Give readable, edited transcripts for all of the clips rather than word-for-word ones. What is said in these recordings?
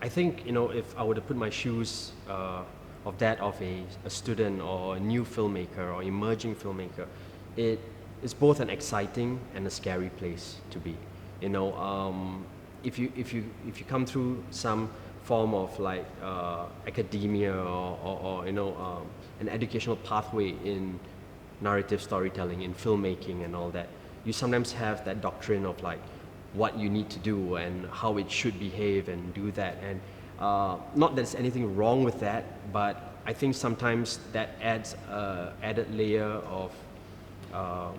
I think, if I were to put my shoes of that of a student or a new filmmaker or emerging filmmaker, it is both an exciting and a scary place to be. You know, if you come through some form of like academia or an educational pathway in narrative storytelling, in filmmaking and all that, you sometimes have that doctrine of like what you need to do and how it should behave and do that. And not that there's anything wrong with that, but I think sometimes that adds a added layer of uh,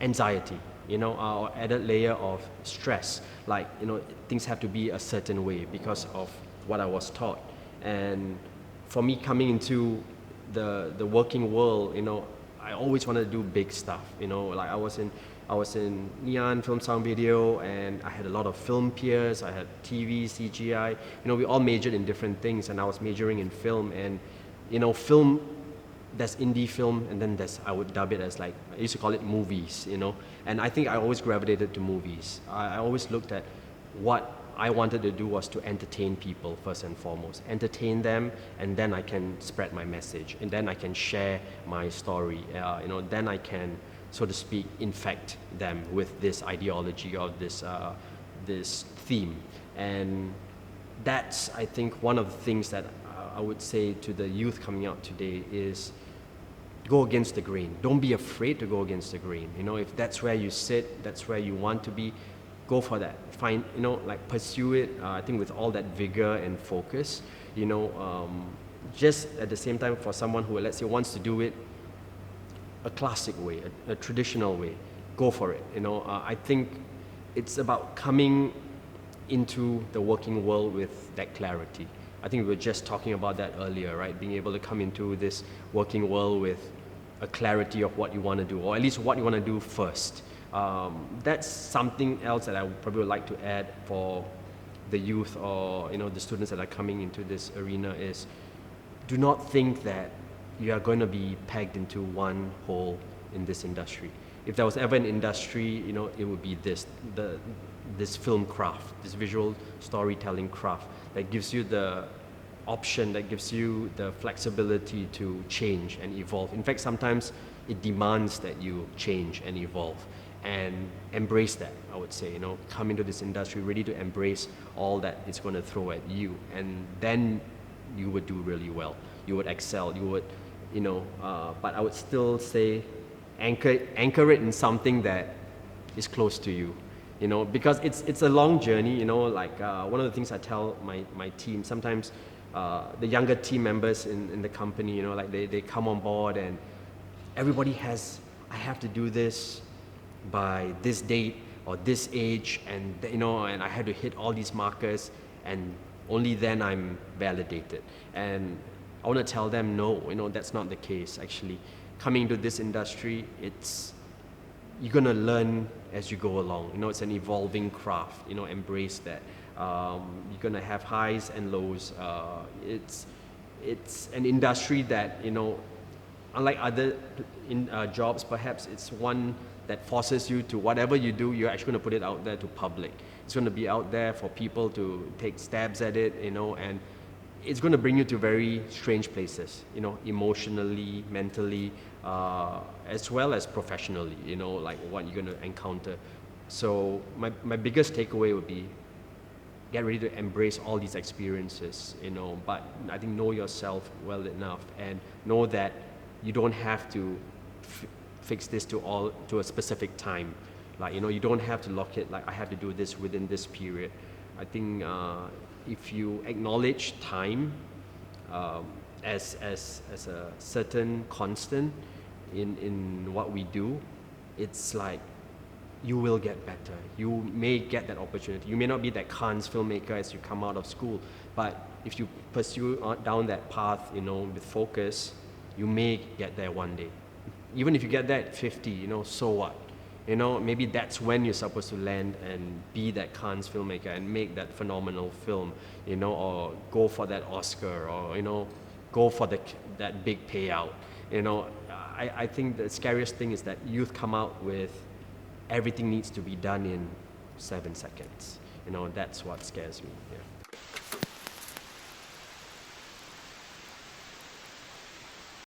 anxiety, or added layer of stress. Like, things have to be a certain way because of what I was taught. And for me, coming into the working world, I always wanted to do big stuff. Like I was in neon, film, sound, video, and I had a lot of film peers. I had TV, CGI. We all majored in different things, and I was majoring in film. And film, there's indie film, and then I would dub it as like, I used to call it movies, and I think I always gravitated to movies. I always looked at what I wanted to do was to entertain people first and foremost, entertain them, and then I can spread my message, and then I can share my story, then I can, so to speak, infect them with this ideology or this theme. And that's, I think, one of the things that I would say to the youth coming out today is go against the grain. Don't be afraid to go against the grain. If that's where you sit, that's where you want to be, go for that. Find, pursue it, I think with all that vigor and focus, just at the same time for someone who, let's say, wants to do it a classic way, a traditional way, go for it. I think it's about coming into the working world with that clarity. I think we were just talking about that earlier, right? Being able to come into this working world with a clarity of what you want to do, or at least what you want to do first. That's something else that I would probably like to add for the youth or the students that are coming into this arena is, do not think that you are going to be pegged into one hole in this industry. If there was ever an industry, it would be this film craft, this visual storytelling craft that gives you the option, that gives you the flexibility to change and evolve. In fact, sometimes it demands that you change and evolve, and embrace that. I would say, come into this industry ready to embrace all that it's going to throw at you, and then you would do really well. You would excel. You would, but I would still say, anchor it in something that is close to you. Because it's a long journey. One of the things I tell my team sometimes, the younger team members in the company, they come on board and everybody has, I have to do this by this date or this age, and and I had to hit all these markers, and only then I'm validated. And I want to tell them, no, that's not the case. Actually, coming into this industry, you're gonna learn as you go along. It's an evolving craft. Embrace that. You're gonna have highs and lows. It's an industry that, unlike other jobs, perhaps it's one that forces you to, whatever you do, you're actually going to put it out there to public. It's going to be out there for people to take stabs at it, and it's going to bring you to very strange places, emotionally, mentally, as well as professionally, like what you're going to encounter. So my biggest takeaway would be, get ready to embrace all these experiences, but I think know yourself well enough and know that you don't have to fix this to a specific time. Like, you don't have to lock it, like I have to do this within this period. I think if you acknowledge time as a certain constant in what we do, it's like you will get better. You may get that opportunity. You may not be that Cannes filmmaker as you come out of school, but if you pursue down that path, with focus, you may get there one day. Even if you get there at 50, so what? Maybe that's when you're supposed to land and be that Cannes filmmaker and make that phenomenal film, or go for that Oscar, or, go for that big payout. I think the scariest thing is that youth come out with everything needs to be done in 7 seconds. That's what scares me. Yeah.